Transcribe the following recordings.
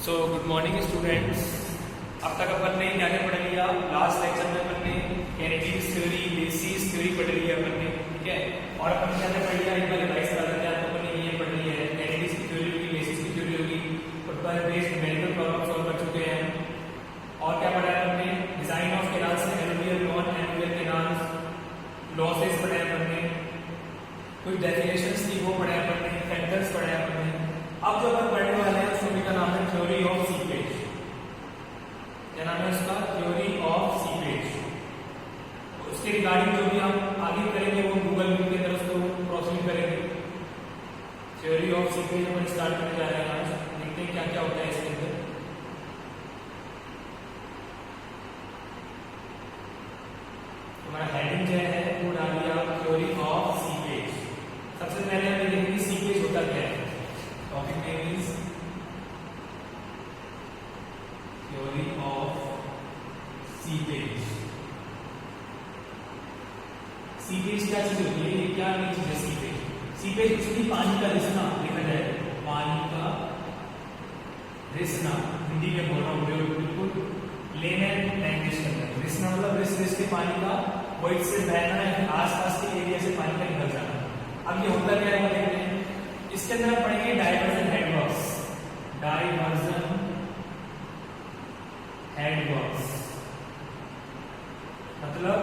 So good morning students. अब तक अपन ने क्या क्या पढ़ लिया? लास्ट लेक्चर में अपन ने केनेडीज थ्योरी, बेसिस थ्योरी पढ़ ली है अपन ने, ठीक है। और अपन क्या क्या पढ़ लिया एक बार रिवाइज करा देते हैं। तो अपन ने ये पढ़ ली है, केनेडीज की थ्योरी होगी, बेसिस की थ्योरी होगी, उस पर बेस्ड न्यूमेरिकल प्रॉब्लम सॉल्व कर चुके हैं। और क्या पढ़ा है अपन ने? डिजाइन ऑफ कैनाल्स में alluvial, non alluvial canals, losses पढ़े अपन ने, कुछ डेफिनेशंस थी वो पढ़े अपन ने, फैक्टर्स पढ़े अपन ने। अब जो अपन पढ़ने वाले हैं उसमें का नाम है थ्योरी ऑफ सीपेज। क्या नाम है उसका? Theory of seepage. उसके रिगार्डिंग जो भी हम आगे करेंगे वो गूगल मीट के अंदर उसको प्रोसीड करेंगे। Theory of seepage upon start करने जा रहे हैं आज। देखते हैं क्या क्या होता है इसके अंदर। हमारा हेडिंग जो है वो डाल दिया थ्योरी ऑफ सीपेज। सबसे पहले हमें देखेंगे सीपेज होता क्या है। Topic name is theory of seepage. Seepage क्या चीज होती है? ये क्या चीज है सीपेज? सीपेज कुछ नहीं, पानी का रिसना लिखा जाए, पानी का रिसना। हिंदी में बोल रहा हूँ बिल्कुल लेमन लैंग्वेज के अंदर। रिसना मतलब रिस के पानी का वॉइड से बहना है, आसपास के एरिया से पानी का निकल जाना। अब ये होता क्या है वो देखते हैं। इसके अंदर हम पढ़ेंगे डाइवर्जन हेडवर्क्स। डाइवर्जन हेडवर्क्स मतलब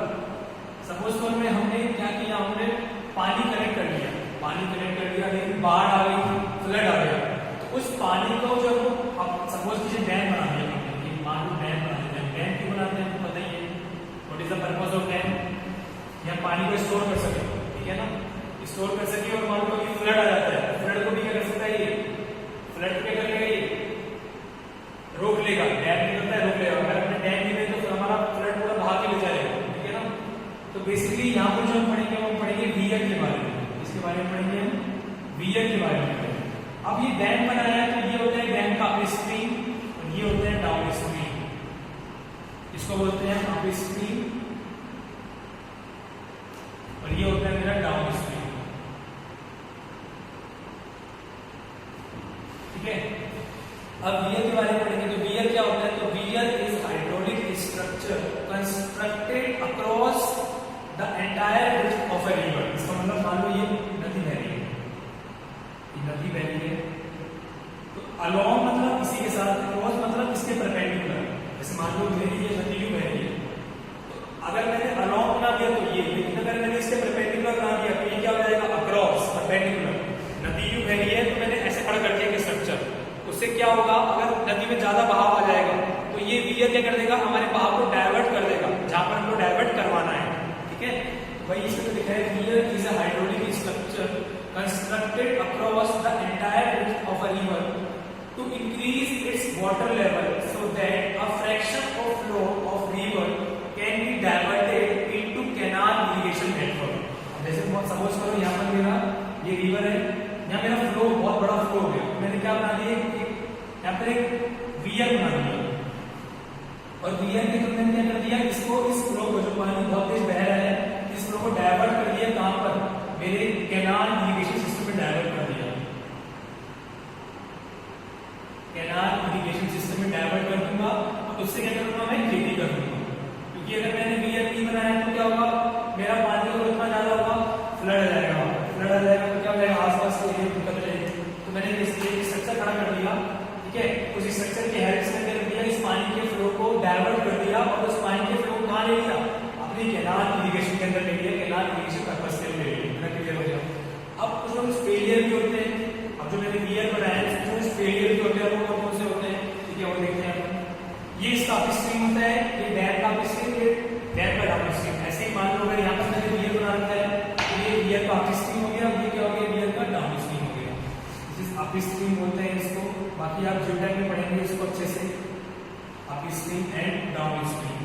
सपोज फॉर में हमने क्या किया, हमने पानी कलेक्ट कर लिया, पानी कलेक्ट कर लिया, लेकिन बाढ़ आ गई, फ्लड आ गया। तो उस पानी को जब अब सपोज किसी डैम बना दिया हमने, मान लो डैम बना दिया। डैम क्यों बनाते हैं आपको पता ही है, what is the purpose of dam? या पानी को स्टोर कर सके, ठीक है ना, स्टोर कर सके। और मान लो कि फ्लड आ जाता है, फ्लड को भी क्या कर सकता है ये? फ्लड क्या कर लेगा? ये रोक लेगा। डैम निकलता है, रोक लेगा। अगर अपने डैम नहीं में तो फिर हमारा फ्लड पूरा बहा के ले जाएगा, ठीक है ना। तो बेसिकली यहाँ पर जो हम पढ़ेंगे वो पढ़ेंगे वियर के बारे में। इसके बारे में पढ़ेंगे हम वियर के बारे में। अब ये डैम बनाया है तो ये होता है डैम का अप स्ट्रीम और ये होता है डाउन स्ट्रीम। इसको बोलते हैं अप स्ट्रीम और ये होता है मेरा डाउन स्ट्रीम, ठीक है। अब वियर के बारे में पढ़ेंगे। तो वियर क्या होता है? तो wear is hydraulic structure constructed across the entire width of a river. इसका मतलब मान लो ये नदी बह रही है, ये नदी बह रही है, तो अलोंग मतलब इसी के साथ, अक्रॉस मतलब इसके परपेंडिकुलर। जैसे मान लो मेरी ये नदी बह रही है, तो अगर मैंने अलोंग बना दिया तो ये, लेकिन अगर मैंने इसके परपेंडिकुलर बना दिया तो ये क्या हो जाएगा? Across, perpendicular. नदी यूं बह रही है तो मैंने ऐसे खड़ा कर दिया स्ट्रक्चर, उससे क्या होगा? अगर नदी में ज्यादा बहाव आ जाएगा तो ये वियर क्या कर देगा? हमारे बहाव को डाइवर्ट कर देगा जहां पर हमको डाइवर्ट करवाना है, ठीक है। वही इसमें लिखा है where is a hydraulic structure constructed across the entire width of a river to increase its water level so that a fraction of flow of river can be diverted into canal irrigation network. जैसे suppose करो यहाँ पर मेरा ये river है, यहाँ मेरा flow बहुत बड़ा फ्लो हो गया, मैंने क्या बना दिया? यहाँ पर एक वियर बना दिया और वियर के थ्रू मैंने क्या कर दिया? इसको, इस फ्लो को, जो पानी बहुत तेज बह रहा है, इस फ्लो को डाइवर्ट कर दिया। कहां पर? मेरे कैनाल इरिगेशन सिस्टम में डाइवर्ट कर दिया। कैनाल इरिगेशन सिस्टम में डाइवर्ट कर दूंगा और उससे क्या करूंगा? मैं खेती कर दूंगा। क्योंकि अगर मैंने वियर नहीं बनाया तो क्या होगा? मेरा पानी को इतना ज्यादा होगा, फ्लड आ जाएगा। फ्लड आ जाएगा तो क्या हो जाएगा? आसपास के एरिया निकल जाएगा। तो मैंने स्ट्रक्चर खड़ा कर दिया, ठीक है। उस स्ट्रक्चर की हेल्प से क्या कर दिया? इस पानी के फ्लो को डाइवर्ट कर दिया और उस पानी के फ्लो को कहां ले लिया? अपनी कैनाल इरिगेशन के अंदर ले लिया, कैनाल इरिगेशन पर्पस के लिए ले लिया। इतना क्लियर हो गया। अब कुछ फेलियर भी होते हैं। अब जो मैंने वियर बनाया है उसमें फेलियर भी होते हैं, वो कौन से होते हैं, ठीक है, वो देखते हैं। ये इसका अप स्ट्रीम होता है, ये डैम का अप स्ट्रीम, ये डैम का डाउन स्ट्रीम। ऐसे ही मान लो अगर यहाँ पर मैंने वियर बना रखा है तो ये वियर का अप स्ट्रीम हो गया, ये क्या हो गया? वियर का डाउन स्ट्रीम हो गया। अप स्ट्रीम बोलते हैं इसको। बाकी आप ज्योमेट्री में पढ़ेंगे इसको अच्छे से, up stream and down stream,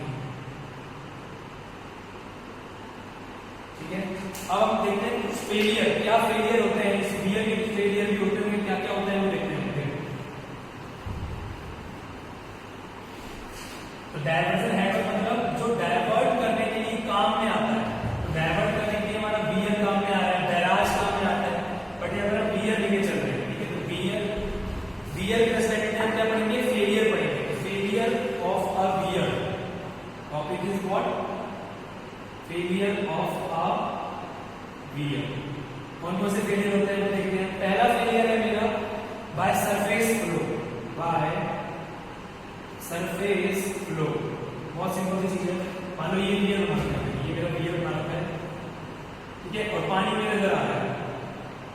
ठीक है। अब हम देखते हैं कुछ फेलियर, क्या फेलियर होते हैं इस वियर के। फेलियर भी होते हैं, क्या क्या होता है वो देखते हैं। तो डाइवर्जन हेड मतलब जो डाइवर्ट करने के लिए काम में आता है। तो डाइवर्ट करने के लिए हमारा वियर काम में आ रहा है, बैराज काम में आता है, बट ये हमारा वियर लेके चल रहे हैं, ठीक है। तो वियर के रेस्पेक्ट में हम क्या पढ़ेंगे? What failure of a weird. कौन कौन से फेलियर होते हैं देखते हैं। पहला फेलियर है मेरा by surface flow, by surface flow. बहुत सिंपल सी चीज है। मान लो ये वियर बना रखा है, ये मेरा वियर बना रखा है, ठीक है, और पानी मेरे अंदर आ रहा है,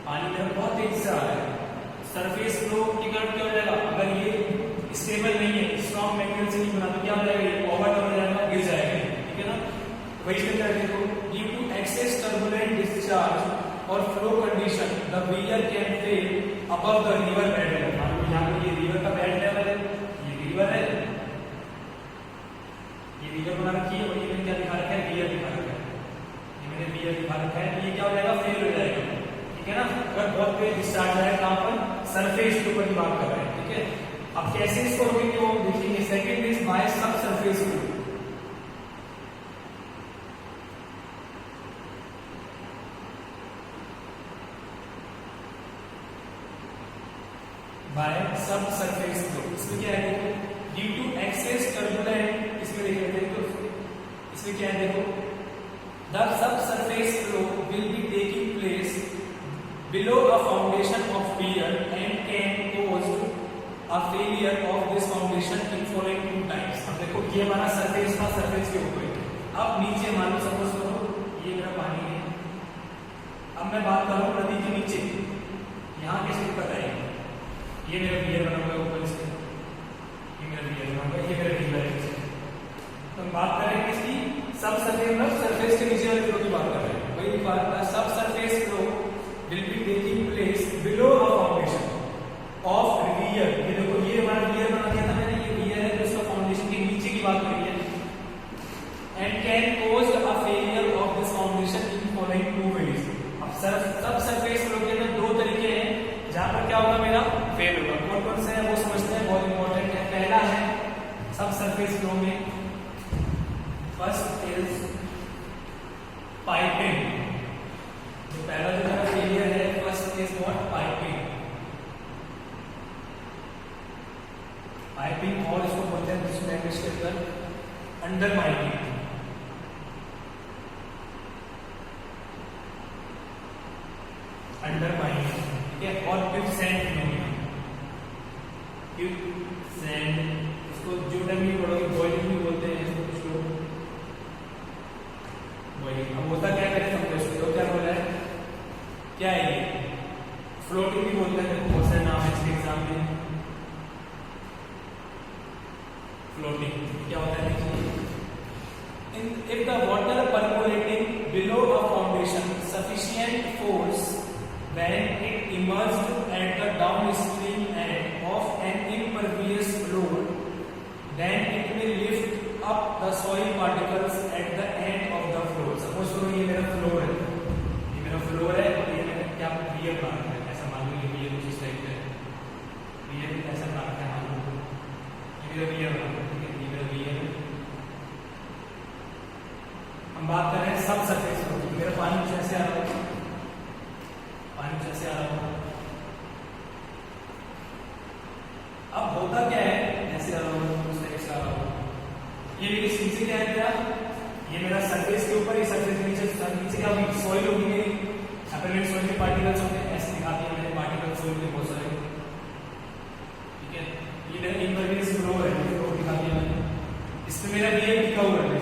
पानी मेरा बहुत तेज से आ रहा है। सरफेस फ्लो की करंट क्या हो जाएगा, अगर ये स्टेबल नहीं है, स्ट्रॉन्ग मैटेरियल से नहीं बना तो क्या हो जाएगा, ये ओवरटर्न हो जाएगा, गिर जाएगा, ठीक है ना। वही इसमें क्या देखो, due to excess turbulent discharge और flow condition the weir can fail above the river bed level. मान लो यहाँ पर ये रिवर का बेड लेवल है, ये रिवर है, ये रिवर बना रखी है और ये मैंने क्या दिखा रखा है, वियर दिखा रखा है, ये मैंने वियर दिखा रखा है, तो ये क्या हो जाएगा, फेल हो जाएगा, ठीक है ना। अगर बहुत तेज डिस्चार्ज आए कहां पर, सरफेस के ऊपर की बात कर रहे हैं, ठीक है। अब कैसे इसको रोकेंगे वो देखेंगे। सेकंड इज बाय सब सरफेस फ्लो, बाय सब सरफेस फ्लो। इसमें क्या है देखो, ड्यू टू एक्सेस टर्बुलेंट, इसमें देख लेते हैं तो इसमें क्या है देखो, the sub surface flow will be taking place below a foundation of pier and can cause a failure of this foundation in following two times। अब देखो ये हमारा सरफेस था, सरफेस के ऊपर, अब नीचे मान लो सपोज करो ये मेरा पानी है, अब मैं बात कर रहा हूँ नदी के नीचे, यहाँ कैसे दिक्कत आएगी, ये मेरा पियर बना हुआ है ऊपर इसके, ये मेरा पियर बना हुआ है, ये मेरा रिवर है। तो हम बात कर रहे हैं किसकी, सब सरफेस, मतलब सरफेस के नीचे वाले फ्लो की बात कर रहे हैं। वही बात है, सब surface flow will be taking place below a foundation of rear। ये देखो ये हमारा rear बना दिया था मैंने, ये rear है जो इसका फाउंडेशन के नीचे की बात करी है, and can cause a failure of this foundation in following two ways। अब सब सरफेस फ्लो के अंदर दो तरीके हैं जहां पर क्या होगा, मेरा फेल होगा। कौन कौन से हैं वो समझते हैं, बहुत इंपॉर्टेंट है। पहला है सब सरफेस फ्लो में, फर्स्ट इज पाइपिंग। पहला जो मेरा फेलियर है, first is what, piping. Piping और इसको बोलते हैं दूसरी लैंग्वेज के अंदर अंडरमाइनिंग। अंडरमाइनिंग, ठीक है। और क्विकसैंड फिनोमेना, क्विकसैंड, इसको ज्योडमी पढ़ोगे, बॉइलिंग भी बोलते हैं इसको कुछ लोग, बॉइलिंग। अब होता क्या करें, समझो क्या बोला है, क्या है ये, फ्लोटिंग भी बोलते हैं, बहुत सारे नाम है इसके एग्जाम में। फ्लोटिंग क्या होता है देखिए, if the water percolating below a foundation sufficient force when it emerged at the downstream end of an impervious floor, then it will lift up the soil particles at the end of the floor। Suppose करो ये मेरा floor है, ये मेरा floor है, क्या wear बना रखा है, ऐसा मान लो ये वियर कुछ इस टाइप का है, वियर ऐसा बना रखा है, मान लो ये मेरा वियर बना रखा है, ठीक है, ये मेरा वियर है। हम बात कर रहे हैं सब सरफेस फ्लो की। मेरा पानी कुछ ऐसे आ रहा है, पानी कुछ ऐसे आ रहा है, अब होता क्या है, ऐसे आ रहा होगा, कुछ टाइप से आ रहा होगा, ये मेरी सीन से क्या है मेरा, ये मेरा सरफेस के ऊपर, ये सरफेस के नीचे, नीचे क्या होगी, सॉइल होगी मेरी, अपने सॉइल के पार्टिकल्स होते हैं, ऐसे दिखाती है मैंने पार्टिकल्स सॉइल के बहुत सारे, ठीक है। ये मेरा इम्परवियस फ्लो है, फ्लो दिखाती है मैंने, इसमें मेरा वियर टिका हुआ है,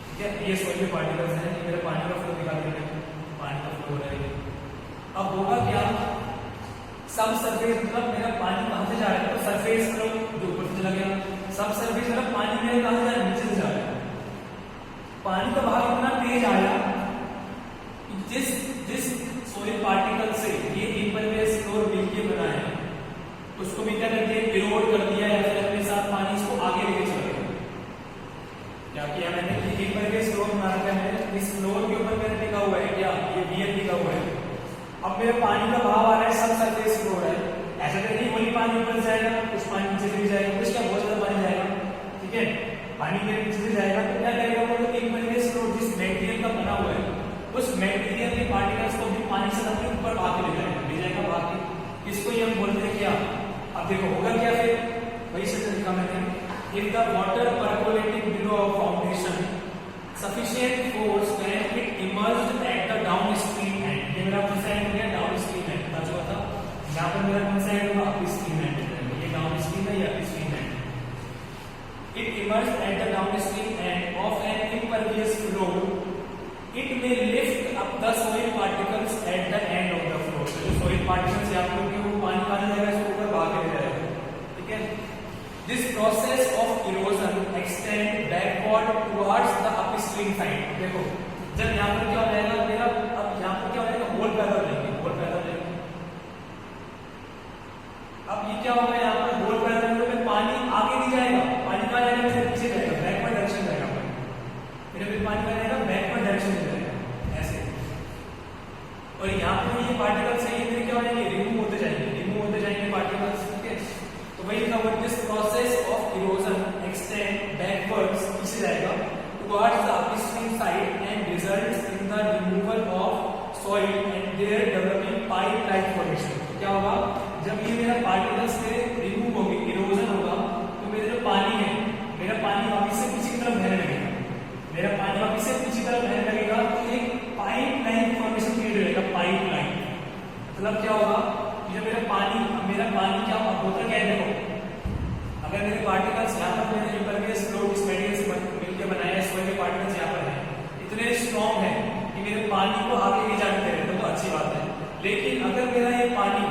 ठीक है। ये सॉइल के पार्टिकल्स हैं, ये मेरा पानी का फ्लो दिखाती है, पानी का फ्लो हो रहा है। अब होगा क्या, सब सरफेस मतलब मेरा पानी कहां से जा रहा है, तो सरफेस फ्लो जो ऊपर से चला गया, सब सरफेस मतलब पानी मेरे कहां से जा रहा है, नीचे से जा रहा है। पानी का बहाव इतना तेज आया, जिस सोइल पार्टिकल से ये इम्परवियस फ्लोर मिलके बना है, उसको भी क्या कर दिया, इरोड कर दिया, या फिर अपने साथ पानी इसको आगे लेके चल गया। क्या किया मैंने, ये इम्परवियस फ्लोर बना रखा है, इस फ्लोर के ऊपर मैंने लिखा हुआ है क्या, ये वियर लिखा हुआ है। अब मेरा पानी का बहाव आ रहा है, सब सरफेस फ्लोर है, ऐसा तो नहीं वही पानी ऊपर जाएगा, कुछ पानी नीचे से जाएगा, कुछ क्या बहुत ज्यादा पानी जाएगा, ठीक है, पानी मेरे नीचे से जाएगा, तो क्या करेगा वो, इम्परवियस फ्लोर जिस मेटेरियल का बना हुआ है, उस मेटेरियल के पार्टिकल्स को भी पानी से अपने ऊपर आके ले जाएगा भाग के। इसको ये हम बोलते हैं क्या, अब देखो होगा क्या, फिर वही से लिखा मैंने, if the water percolating below a foundation sufficient force when it emerged at the downstream end. ये मेरा कौन सा एंड हो गया? Downstream and. बता चुका था। यहाँ पर मेरा कौन सा एंड होगा? Upstream and. ये डाउनस्ट्रीम है, ये upstream and. It emerged at the downstream end of an impervious flow. It may lift up the soil particles at the end of the flow. तो जो soil particles यहाँ पर होंगे वो पानी का जाएगा, इसके ऊपर भाग के जाएगा। ठीक है? This process of erosion extend backward towards the upstream side. देखो जब यहाँ पर क्या हो जाएगा मेरा, अब यहाँ पर क्या हो जाएगा? होल पैदा हो जाएंगे, होल पैदा हो जाएंगे। अब ये क्या होगा? यहाँ पर होल पैदा होने में पानी आगे नहीं जाएगा, पानी कहाँ जाएगा? मेरे पीछे जाएगा, बैकवर्ड डायरेक्शन जाएगा। मेरे फिर पानी कहाँ जाएगा? बैकवर्ड डायरेक्शन में जाएगा, ऐसे। और यहाँ पर ये पार्टिकल्स है, ये मेरे क्या हो जाएंगे? रिमूव होते जाएंगे पार्टिकल्स। ठीक है? तो वही लिखा हुआ this process of erosion extend backwards, पीछे जाएगा, towards the upstream side and results in the removal of soil and there developing pipe like formation. क्या होगा? जब ये मेरा पार्टिकल्स से रिमूव होंगे, इरोजन होगा, तो मेरा जो पानी है, मेरा पानी वापस से पीछे की तरफ बहने लगेगा। मेरा पानी वापस से पीछे की तरफ बहने लगेगा तो एक पाइप लाइन फॉर्मेशन क्रिएट हो जाएगा, पाइप लाइन। मतलब क्या होगा? जो मेरा पानी क्या होता क्या है? देखो अगर मेरे पार्टिकल्स यहाँ पर मैंने इम्परवियस फ्लो इस मटेरियल से मिलकर बनाया है, सोइल के पार्टिकल्स यहाँ पर हैं, इतने स्ट्रॉन्ग हैं कि मेरे पानी को आगे ले जाने दे रहे हैं, तो अच्छी बात है। लेकिन अगर मेरा ये पानी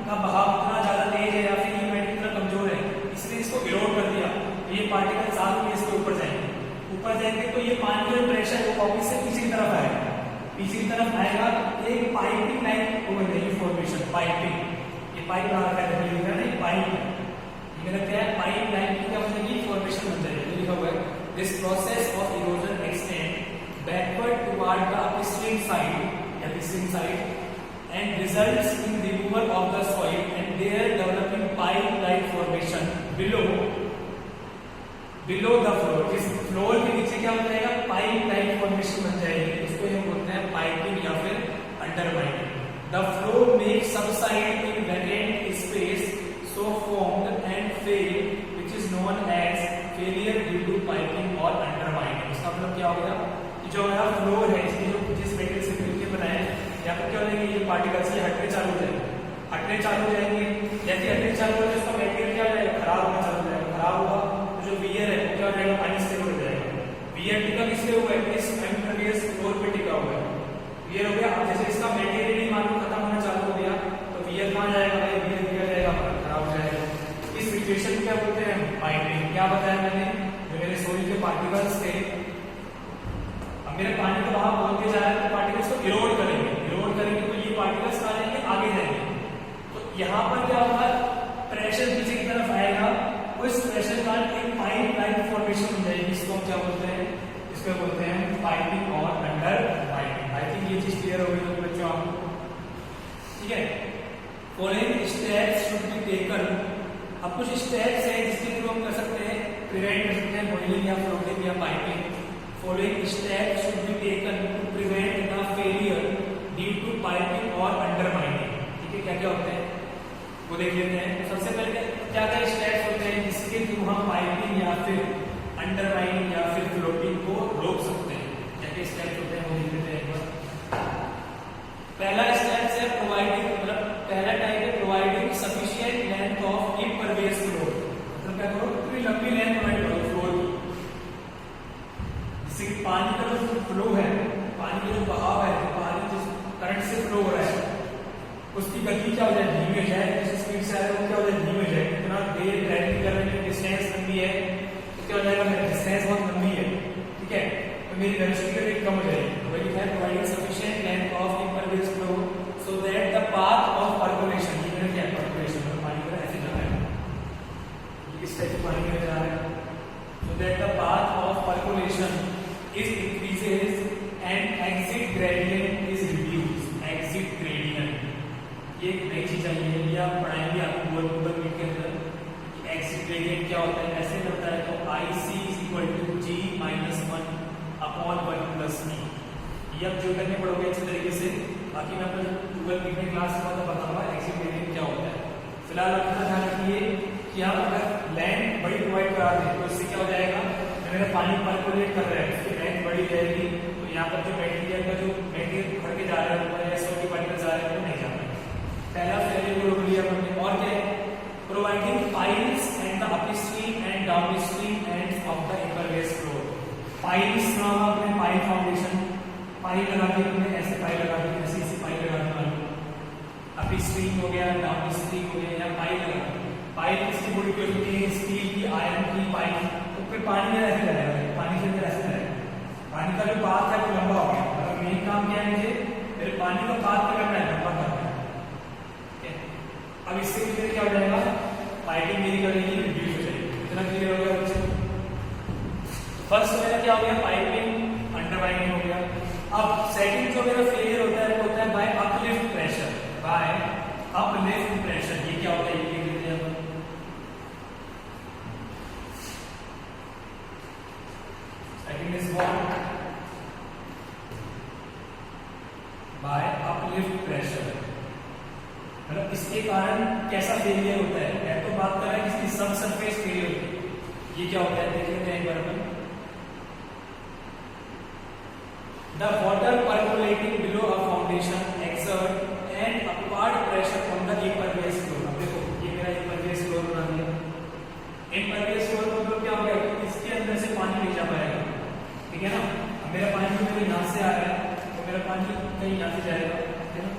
का बहाव इतना ज्यादा तेज है या फिर ये मटेरियल इतना कमजोर है, इसलिए इसको इरोड कर दिया, तो ये पार्टिकल्स आगे इसके ऊपर जाएंगे तो ये पानी का प्रेशर वो वापस से पीछे की तरफ आएगा, पीछे की तरफ आएगा तो एक पाइपिंग लाइन हो गई फॉर्मेशन, पाइपिंग। ये पाइप लगा रखा है, लिखा है पाइप, ये मेरा क्या है? पाइप लाइन की क्या बनेगी? फॉर्मेशन बन जाएगी। तो लिखा हुआ है this process of erosion extend backward toward the upstream side and results in removal of the soil and their developing pipe-like formation below the floor. इस फ्लोर के नीचे क्या हो जाएगा? पाइप-like formation बन जाएगी। इसको हम बोलते हैं पाइपिंग या फिर undermining. The flow makes subside in vacant space so formed and fail, which is known as failure due to piping or undermining. इसका मतलब क्या हो गया? जो हमारा फ्लोर है, जिस मेटेरियल से मिलकर बनाया है, यहाँ पर क्या हो जाएंगे? ये पार्टिकल्स ये हटने चालू हो जाएंगे। जैसे हटने चालू हो जाए उसका मेटेरियल क्या हो जाएगा? खराब होना चालू हो जाएगा। खराब होगा तो जो वियर है वो क्या हो जाएगा? पानी से हो जाएगा। वियर टिका किससे हुआ है? इस इम्परवियस फ्लोर पे टिका हुआ है, वियर हो गया। अब जैसे इसका मेटेरियल ही मान लो खत्म होना चालू हो गया तो वियर कहाँ जाएगा? वियर क्या जाएगा? खराब हो जाएगा। इस सिचुएशन क्या बोलते हैं? पाइपिंग। क्या बताया मैंने? जो मेरे सोइल के पार्टिकल्स थे, मेरे पानी का बहाव बढ़ते जा रहा है तो पार्टिकल्स को इरोड करेंगे तो ये पार्टिकल्स आ जाएंगे, आगे जाएंगे। तो यहाँ पर क्या होगा? प्रेशर पीछे की तरफ आएगा, उस प्रेशर का एक पाइप लाइन फॉर्मेशन हो जाएगी। इसको हम क्या बोलते हैं? इसको बोलते हैं पाइपिंग और अंडर पाइपिंग। आई थिंक ये चीज क्लियर हो गई होगी बच्चों आपको। ठीक है? Following steps should be taken. अब कुछ स्टेप्स हैं जिसके थ्रू हम कर सकते हैं, प्रिवेंट कर सकते हैं बॉइलिंग या फ्लोटिंग या piping. Following steps should be taken to prevent the failure due to piping or undermining. ठीक है? क्या क्या होते हैं वो देख लेते हैं। तो सबसे पहले क्या क्या स्टेप्स होते हैं जिसके थ्रू हम पाइपिंग या फिर अंडरमाइनिंग या फिर फ्लोटिंग को रोक सकते हैं? क्या क्या स्टेप्स होते हैं वो देख लेते हैं एक बार। पहला स्टेप है प्रोवाइडिंग, मतलब पहला टाइप है providing sufficient length of impervious floor. मतलब क्या करो? पूरी लंबी लेंथ प्रोवाइड करो फ्लोर की, पानी का जो फ्लो है, पानी का जो बहाव है, जो पानी जिस करंट से फ्लो हो रहा है उसकी गति क्या हो जाए? धीमी हो जाए। जिस स्पीड से आ रहा है वो क्या हो जाए? धीमी हो जाए। इतना देर ट्रैवलिंग कर रहे हैं, डिस्टेंस लंबी है तो क्या हो जाएगा? मेरा डिस्टेंस बहुत लंबी है। ठीक है? तो मेरी वेलोसिटी कम हो जाएगी। तो वही है providing sufficient length of impervious flow so that the path of percolation, ये मेरा क्या है? पर्कोलेशन, पानी का ऐसे जा रहा है, इस टाइप से पानी में जा रहा है, so that the path of percolation is increases and exit gradient is reduced. Exit gradient ये एक नई चीज आई है, ये आप पढ़ाएंगे आपको गूगल मीट के अंदर। एक्सिट ग्रेडियंट क्या होता है? ऐसे होता है तो IC = G-1/1 + E। ये आप जो करने पड़ोगे अच्छे तरीके से, बाकी मैं आपको गूगल मीट में क्लास में बताऊंगा एक्सिट ग्रेडियंट क्या होता है। फिलहाल अपना ध्यान रखिए कि आप अगर लैंड बड़ी प्रोवाइड करा दें तो हो जाएगा, जब मेरा पानी पर्कुलेट कर रहा है उसकी लेंथ बड़ी रहेगी, तो यहाँ पर जो बैक्टीरिया का जो बैक्टीरिया भर के जा रहा है ऊपर या सॉल्टी पार्टिकल जा रहे हैं वो नहीं जा पाएंगे। पहला फेलियर को रोक लिया हमने। और क्या है, providing piles and the upstream and downstream ends of the impervious floor. Piles का आपने पाइल फाउंडेशन, पाइल लगा दी हमने, ऐसे पाइल लगा दी, ऐसी पाइल लगा दी, अपस्ट्रीम हो गया, डाउनस्ट्रीम हो गया, या पाइल लगा दी। पाइल किसी मॉलिक्यूल की, स्टील की, आयरन की पाइल, तो फिर पानी में ऐसे रहेगा, पानी से अंदर ऐसे रहेगा, पानी का जो पाथ है वो लंबा हो गया। मतलब मेन काम क्या है मुझे, मेरे पानी का पाथ क्या करना है, लंबा करना है। अब इससे मुझे क्या हो जाएगा, पाइपिंग मेरी करेगी रिड्यूस हो जाएगी। इतना क्लियर हो गया बच्चे? फर्स्ट मेरा क्या हो गया, पाइपिंग अंडरवाइंडिंग हो गया। अब सेकंड जो मेरा फेलियर होता है वो होता है by uplift pressure, by uplift pressure. ये क्या होता है, ये लिख दिया अपन। Second is what, by uplift pressure. मतलब इसके कारण कैसा फेलियर होता है, तो बात कर रहा है इसकी सब सरफेस फेलियर होती है। ये क्या होता है देख लेते हैं एक बार अपन। The water percolating below a foundation exert an upward pressure on the impervious floor। अब देखो ये मेरा impervious floor बना दिया। impervious floor मतलब क्या हो गया, इसके अंदर से पानी नहीं जा पाएगा, ठीक है ना। अब मेरा पानी जो मेरे यहाँ से आ रहा है तो मेरा पानी कहीं यहाँ से जाएगा, ठीक है ना।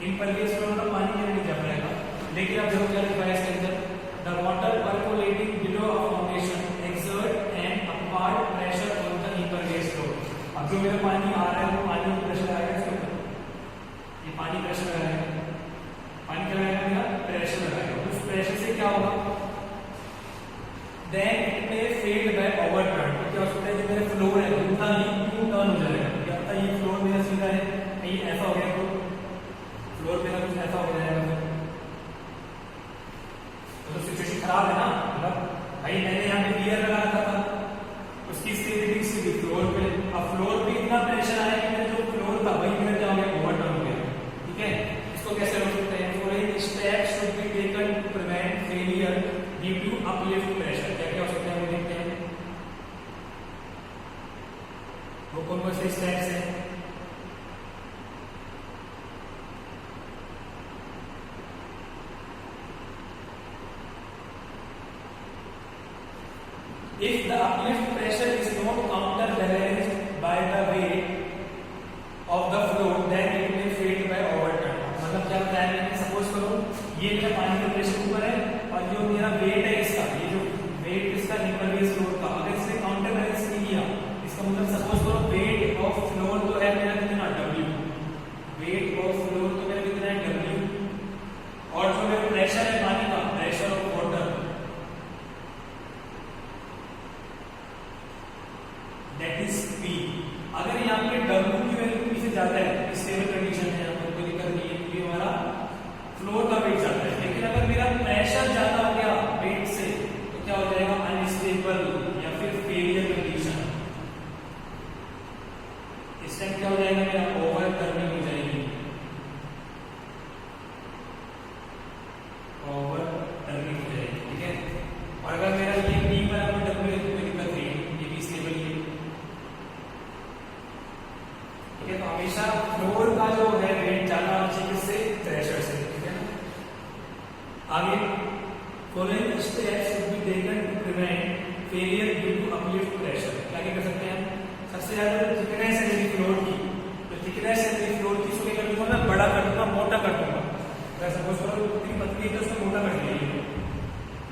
impervious floor मतलब पानी कहीं नहीं जा पाएगा। लेकिन अब देखो क्या लिखा है इसके अंदर, the water percolating below a foundation exert an upward pressure on the impervious floor। अब जो मेरा पानी आ रहा है वो पानी में प्रेशर आएगा इसके ऊपर, ये पानी प्रेशर लगाएगा, पानी क्या लगाएगा, मेरा प्रेशर लगाएगा। उस प्रेशर से क्या होगा, then it may fade by overturn. तो क्या हो सकता है, जो मेरा फ्लोर है वो टर्न हो जाएगा। क्या पता ये फ्लोर मेरा सीधा है, कहीं ऐसा हो गया तो फ्लोर मेरा कुछ ऐसा हो जाएगा, तो सिचुएशन खराब है ना। मतलब भाई मैंने यहाँ पे गियर लगा रखा था, उसकी स्टेबिलिटी सीधी फ्लोर पे, अब फ्लोर पे इतना प्रेशर आया कि मेरा जो फ्लोर था वही मेरा क्या हो गया, ओवरटर्न हो गया, ठीक है। इसको कैसे रोक सकते हैं, following steps should be taken to prevent failure due to uplift pressure. क्या क्या हो सकते हैं वो देखते हैं, वो कौन कौन से स्टेप्स हैं। If the uplift pressure is not counterbalanced by the weight of the flow, then it may fail by overturn। मतलब क्या होता है, मैं सपोज करो ये मेरा पानी का प्रेशर ऊपर है और जो मेरा वेट है इसका, ये जो वेट इसका इम्परवियस फ्लोर का, अगर इसने काउंटर बैलेंस नहीं किया, इसका मतलब सपोज करो वेट ऑफ फ्लोर तो है मेरा कितना, W। वेट ऑफ फ्लोर तो मेरा कितना है, W। और जो मेरा प्रेशर है पानी का, pressure of water, that is P। अगर यहाँ पे W की वैल्यू पीछे जाता है, स्टेबल कंडीशन है, यहाँ पर कोई दिक्कत नहीं है, क्योंकि हमारा फ्लोर का वेट जाता है। लेकिन अगर मेरा प्रेशर ज्यादा हो गया वेट से तो क्या हो जाएगा, अनस्टेबल या फिर फेलियर कंडीशन। इस टाइम क्या हो जाएगा, मेरा ओवर टर्निंग हो जाएगी, ओवर टर्निंग हो जाएगी, ठीक है। और अगर मेरा ये P बराबर W है तो कोई दिक्कत नहीं है, ये भी स्टेबल ही है, ठीक है। तो हमेशा फ्लोर का जो है वेट ज्यादा होना चाहिए किससे, प्रेशर से, ठीक है ना। आगे following steps should be taken to prevent failure due to uplift pressure. क्या क्या कर सकते हैं, सबसे ज्यादा थिकनेस है मेरी फ्लोर की, तो थिकनेस है मेरी फ्लोर की, इसको क्या कर दूंगा मैं, बड़ा कर दूंगा, मोटा कर दूंगा। अगर सपोज करो इतनी पतली है तो उसको मोटा कर दिया,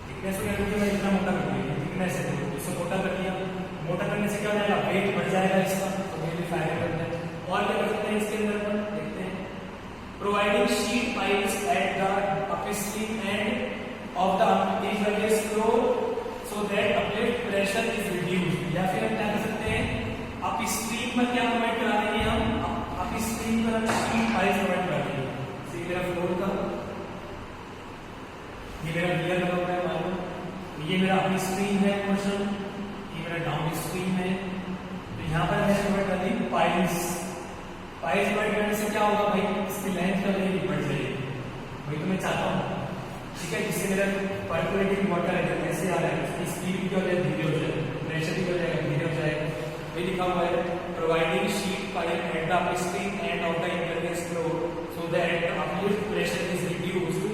थिकनेस को क्या करूंगा मैं, इतना मोटा कर दिया, थिकनेस है तो इसको मोटा कर दिया। मोटा करने से क्या हो जाएगा, वेट बढ़ जाएगा इसका, तो ये भी फायदा करता है। और क्या कर सकते हैं इसके अंदर अपन देखते हैं, providing sheet pipes at the upstream end of the impervious floor so that uplift pressure is reduced. या फिर हम क्या कर सकते हैं, अपस्ट्रीम पर क्या प्रोवाइड करा देंगे हम, अपस्ट्रीम पर हम शीट पाइप्स प्रोवाइड करा देंगे। ये मेरा फ्लोर का, ये मेरा गियर लगा हुआ है मालूम, ये मेरा अपस्ट्रीम है पोर्शन, ये मेरा डाउन स्ट्रीम है। तो यहाँ पर मैंने प्रोवाइड कर दी पाइप्स। पाइप्स प्रोवाइड करने से क्या होगा भाई, इसकी लेंथ का भी बढ़ जाएगी, वही तो मैं चाहता हूँ, ठीक ठीक है, जिससे मेरा पर्कुलेटिंग वाटर है जब ऐसे आ रहा है उसकी स्पीड क्या हो जाए, धीरे हो जाए, प्रेशर भी हो जाएगा, धीरे हो जाएगा। ये लिखा हुआ है providing sheet pipe at the upstream end of the interface flow so that the uplift pressure is reduced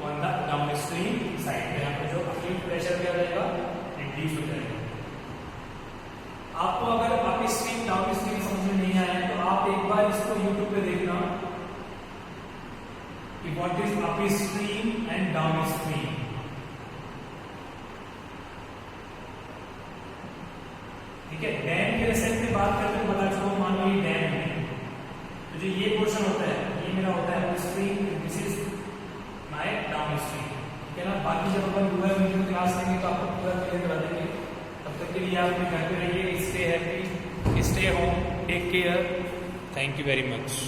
on the downstream side. यहाँ पे जो अपलिफ्ट प्रेशर क्या हो जाएगा, रिड्यूस हो जाएगा। आपको अगर अपस्ट्रीम डाउनस्ट्रीम समझ में नहीं आया तो आप एक बार इसको यूट्यूब पे देखना कि what is upstream and downstream. ठीक है, डैम के रेसेंट में बात करते हुए बता चुका हूं, मान लो ये डैम है, तो जो ये पोर्शन होता है ये मेरा होता है upstream, this is my downstream. ठीक है ना, बाकी जब अपन पूरा वीडियो क्लास लेंगे तो आपको पूरा क्लियर करा देंगे। तब तक के लिए आप अपने घर पे रहिए, stay happy, stay home, take care, thank you very much.